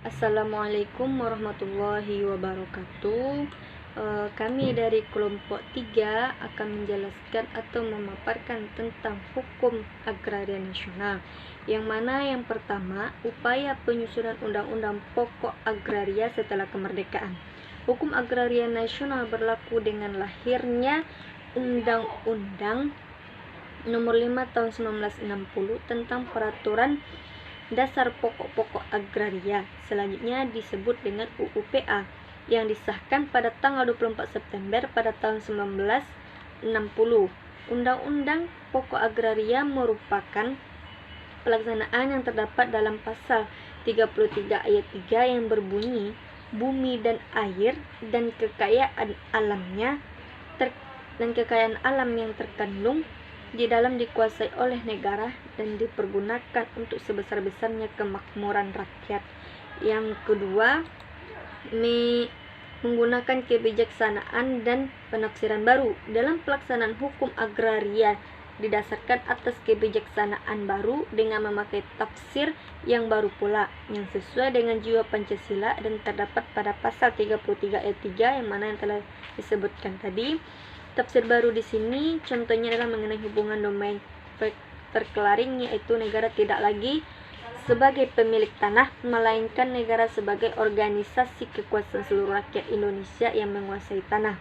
Assalamualaikum warahmatullahi wabarakatuh. Kami dari kelompok 3 akan menjelaskan atau memaparkan tentang hukum agraria nasional. Yang mana yang pertama, upaya penyusunan undang-undang pokok agraria setelah kemerdekaan. Hukum agraria nasional berlaku dengan lahirnya Undang-Undang Nomor 5 Tahun 1960 tentang Peraturan Dasar Pokok-Pokok Agraria, selanjutnya disebut dengan UUPA, yang disahkan pada tanggal 24 September pada tahun 1960. Undang-Undang Pokok Agraria merupakan pelaksanaan yang terdapat dalam pasal 33 ayat 3 yang berbunyi, bumi dan air dan kekayaan alam yang terkandung di dalam dikuasai oleh negara dan dipergunakan untuk sebesar-besarnya kemakmuran rakyat. Yang kedua, menggunakan kebijaksanaan dan penafsiran baru dalam pelaksanaan hukum agraria didasarkan atas kebijaksanaan baru dengan memakai tafsir yang baru pula, yang sesuai dengan jiwa Pancasila dan terdapat pada pasal 33 ayat 3 yang mana yang telah disebutkan tadi. Tafsir baru di sini contohnya adalah mengenai hubungan domain verklaring, yaitu negara tidak lagi sebagai pemilik tanah, melainkan negara sebagai organisasi kekuasaan seluruh rakyat Indonesia yang menguasai tanah.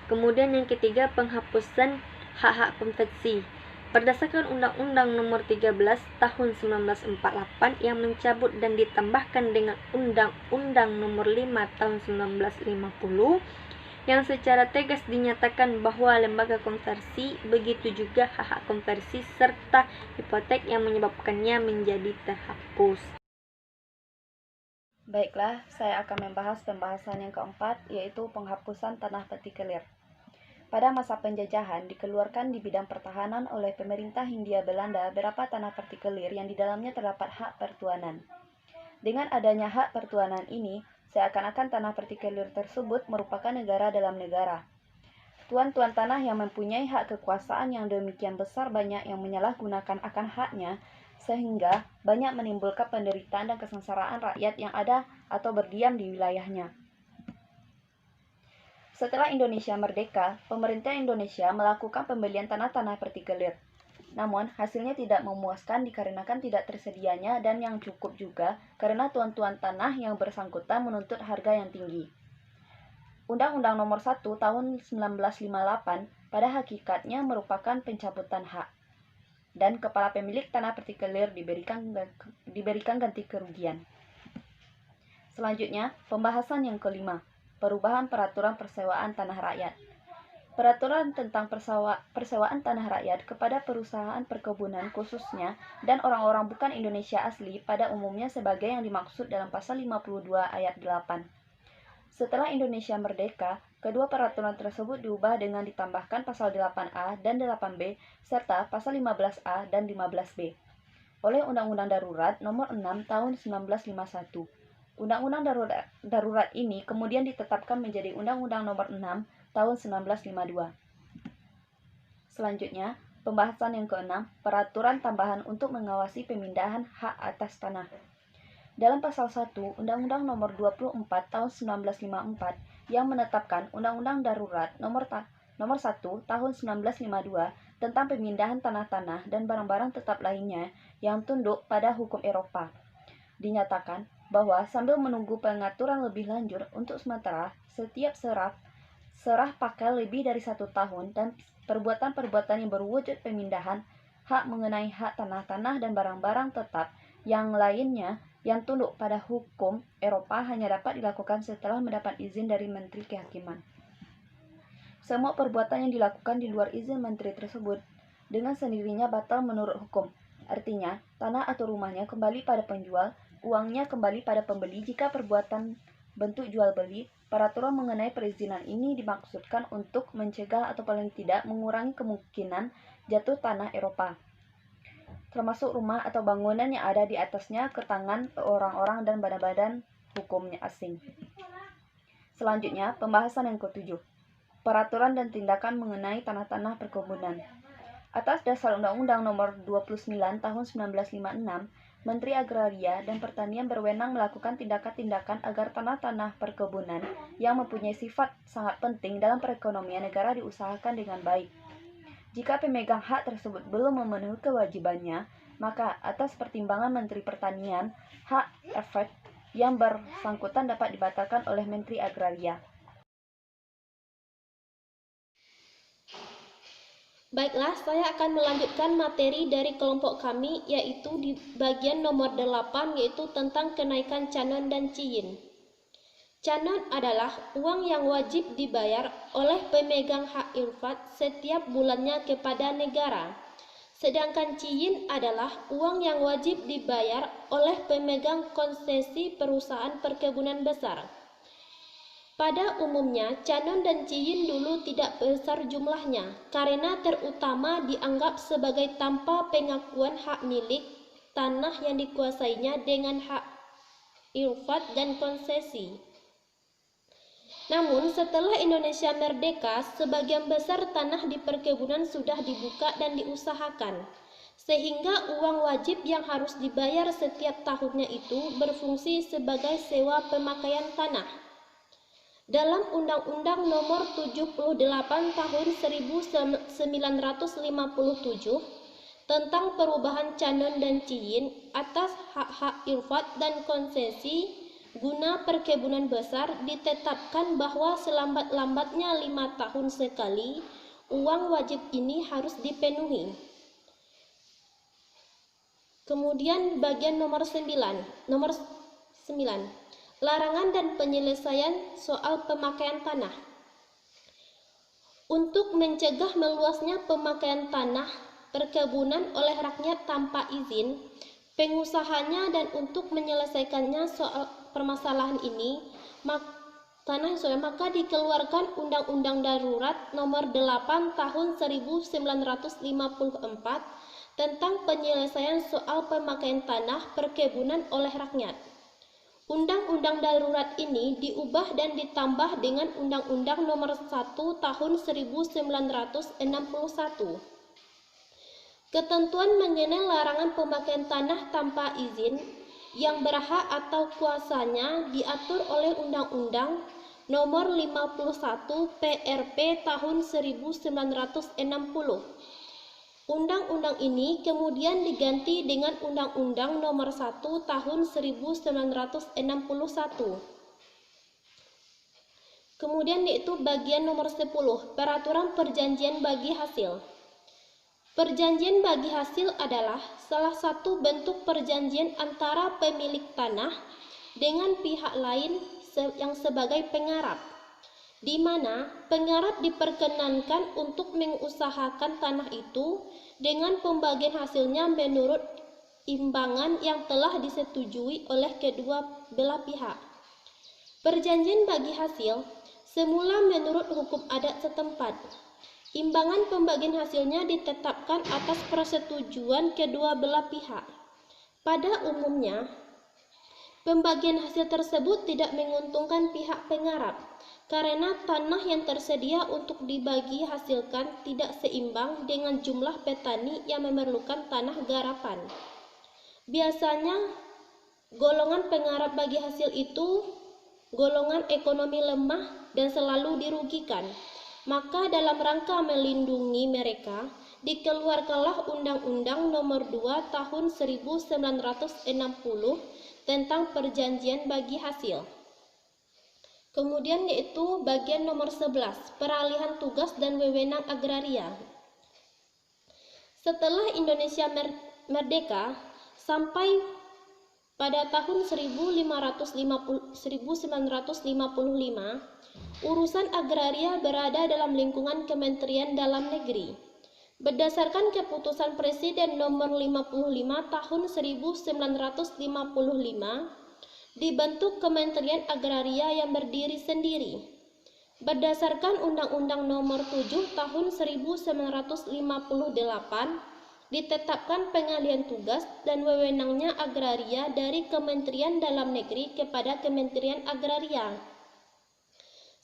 Kemudian yang ketiga, penghapusan hak-hak konversi berdasarkan Undang-Undang Nomor 13 Tahun 1948 yang mencabut dan ditambahkan dengan Undang-Undang Nomor 5 Tahun 1950 yang secara tegas dinyatakan bahwa lembaga konversi, begitu juga hak-hak konversi serta hipotek yang menyebabkannya menjadi terhapus. Baiklah, saya akan membahas pembahasan yang keempat, yaitu penghapusan tanah partikelir. Pada masa penjajahan, dikeluarkan di bidang pertahanan oleh pemerintah Hindia Belanda beberapa tanah partikelir yang di dalamnya terdapat hak pertuanan. Dengan adanya hak pertuanan ini, seakan-akan tanah partikelir tersebut merupakan negara dalam negara. Tuan-tuan tanah yang mempunyai hak kekuasaan yang demikian besar banyak yang menyalahgunakan akan haknya, sehingga banyak menimbulkan penderitaan dan kesengsaraan rakyat yang ada atau berdiam di wilayahnya. Setelah Indonesia merdeka, pemerintah Indonesia melakukan pembelian tanah-tanah partikelir. Namun, hasilnya tidak memuaskan dikarenakan tidak tersedianya dan yang cukup juga karena tuan-tuan tanah yang bersangkutan menuntut harga yang tinggi. Undang-Undang Nomor 1 Tahun 1958 pada hakikatnya merupakan pencabutan hak, dan kepala pemilik tanah partikelir diberikan ganti kerugian. Selanjutnya, pembahasan yang kelima, perubahan peraturan persewaan tanah rakyat. Peraturan tentang persewaan tanah rakyat kepada perusahaan perkebunan khususnya dan orang-orang bukan Indonesia asli pada umumnya sebagai yang dimaksud dalam pasal 52 ayat 8. Setelah Indonesia merdeka, kedua peraturan tersebut diubah dengan ditambahkan pasal 8A dan 8B serta pasal 15A dan 15B oleh Undang-Undang Darurat Nomor 6 Tahun 1951. Undang-Undang darurat ini kemudian ditetapkan menjadi Undang-Undang Nomor 6 Tahun 1952. Selanjutnya, pembahasan yang keenam, peraturan tambahan untuk mengawasi pemindahan hak atas tanah. Dalam pasal 1 Undang-Undang Nomor 24 Tahun 1954 yang menetapkan Undang-Undang Darurat Nomor 1 Tahun 1952 tentang pemindahan tanah-tanah dan barang-barang tetap lainnya yang tunduk pada hukum Eropa. Dinyatakan bahwa sambil menunggu pengaturan lebih lanjut untuk sementara, setiap serah pakai lebih dari 1 tahun dan perbuatan-perbuatan yang berwujud pemindahan hak mengenai hak tanah-tanah dan barang-barang tetap yang lainnya yang tunduk pada hukum Eropa hanya dapat dilakukan setelah mendapat izin dari Menteri Kehakiman. Semua perbuatan yang dilakukan di luar izin menteri tersebut dengan sendirinya batal menurut hukum. Artinya, tanah atau rumahnya kembali pada penjual, uangnya kembali pada pembeli jika perbuatan bentuk jual beli. Peraturan mengenai perizinan ini dimaksudkan untuk mencegah atau paling tidak mengurangi kemungkinan jatuh tanah Eropa, termasuk rumah atau bangunan yang ada di atasnya ke tangan orang-orang dan badan-badan hukumnya asing. Selanjutnya, pembahasan yang ketujuh, peraturan dan tindakan mengenai tanah-tanah perkebunan. Atas dasar Undang-Undang Nomor 29 Tahun 1956 Menteri Agraria dan Pertanian berwenang melakukan tindakan-tindakan agar tanah-tanah perkebunan yang mempunyai sifat sangat penting dalam perekonomian negara diusahakan dengan baik. Jika pemegang hak tersebut belum memenuhi kewajibannya, maka atas pertimbangan Menteri Pertanian, hak efek yang bersangkutan dapat dibatalkan oleh Menteri Agraria. Baiklah, saya akan melanjutkan materi dari kelompok kami, yaitu di bagian nomor 8, yaitu tentang kenaikan canon dan ciyin. Canon adalah uang yang wajib dibayar oleh pemegang hak infak setiap bulannya kepada negara. Sedangkan ciyin adalah uang yang wajib dibayar oleh pemegang konsesi perusahaan perkebunan besar. Pada umumnya, canon dan ciyin dulu tidak besar jumlahnya, karena terutama dianggap sebagai tanpa pengakuan hak milik tanah yang dikuasainya dengan hak infak dan konsesi. Namun, setelah Indonesia merdeka, sebagian besar tanah di perkebunan sudah dibuka dan diusahakan, sehingga uang wajib yang harus dibayar setiap tahunnya itu berfungsi sebagai sewa pemakaian tanah. Dalam Undang-Undang Nomor 78 Tahun 1957 tentang perubahan canon dan ciyin atas hak-hak infak dan konsesi guna perkebunan besar ditetapkan bahwa selambat-lambatnya 5 tahun sekali uang wajib ini harus dipenuhi. Kemudian bagian nomor 9. Larangan dan penyelesaian soal pemakaian tanah. Untuk mencegah meluasnya pemakaian tanah perkebunan oleh rakyat tanpa izin pengusahanya dan untuk menyelesaikannya soal permasalahan ini, maka dikeluarkan Undang-Undang Darurat Nomor 8 Tahun 1954 tentang penyelesaian soal pemakaian tanah perkebunan oleh rakyat. Undang-undang darurat ini diubah dan ditambah dengan Undang-Undang Nomor 1 Tahun 1961. Ketentuan mengenai larangan pemakaian tanah tanpa izin yang berhak atau kuasanya diatur oleh Undang-Undang Nomor 51 PRP Tahun 1960. Undang-undang ini kemudian diganti dengan Undang-Undang Nomor 1 Tahun 1961. Kemudian yaitu bagian nomor 10, Peraturan Perjanjian Bagi Hasil. Perjanjian bagi hasil adalah salah satu bentuk perjanjian antara pemilik tanah dengan pihak lain yang sebagai pengarap, di mana pengarap diperkenankan untuk mengusahakan tanah itu dengan pembagian hasilnya menurut imbangan yang telah disetujui oleh kedua belah pihak. Perjanjian bagi hasil semula menurut hukum adat setempat. Imbangan pembagian hasilnya ditetapkan atas persetujuan kedua belah pihak. Pada umumnya, pembagian hasil tersebut tidak menguntungkan pihak pengarap, karena tanah yang tersedia untuk dibagi hasilkan tidak seimbang dengan jumlah petani yang memerlukan tanah garapan. Biasanya, golongan pengarap bagi hasil itu golongan ekonomi lemah dan selalu dirugikan. Maka dalam rangka melindungi mereka, dikeluarkanlah Undang-Undang Nomor 2 Tahun 1960 tentang perjanjian bagi hasil. Kemudian yaitu bagian nomor 11, peralihan tugas dan wewenang agraria. Setelah Indonesia merdeka, sampai pada tahun 1955, urusan agraria berada dalam lingkungan Kementerian Dalam Negeri. Berdasarkan keputusan Presiden Nomor 55 Tahun 1955, dibentuk Kementerian Agraria yang berdiri sendiri. Berdasarkan Undang-Undang Nomor 7 Tahun 1958, ditetapkan pengalihan tugas dan wewenangnya agraria dari Kementerian Dalam Negeri kepada Kementerian Agraria,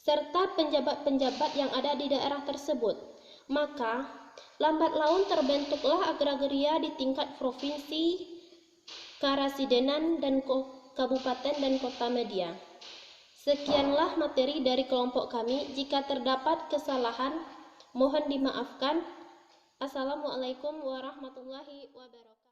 serta penjabat-penjabat yang ada di daerah tersebut. Maka, lambat laun terbentuklah agraria di tingkat provinsi, Karasidenan dan Kabupaten dan Kota Media. Sekianlah materi dari kelompok kami. Jika terdapat kesalahan, mohon dimaafkan. Assalamualaikum warahmatullahi wabarakatuh.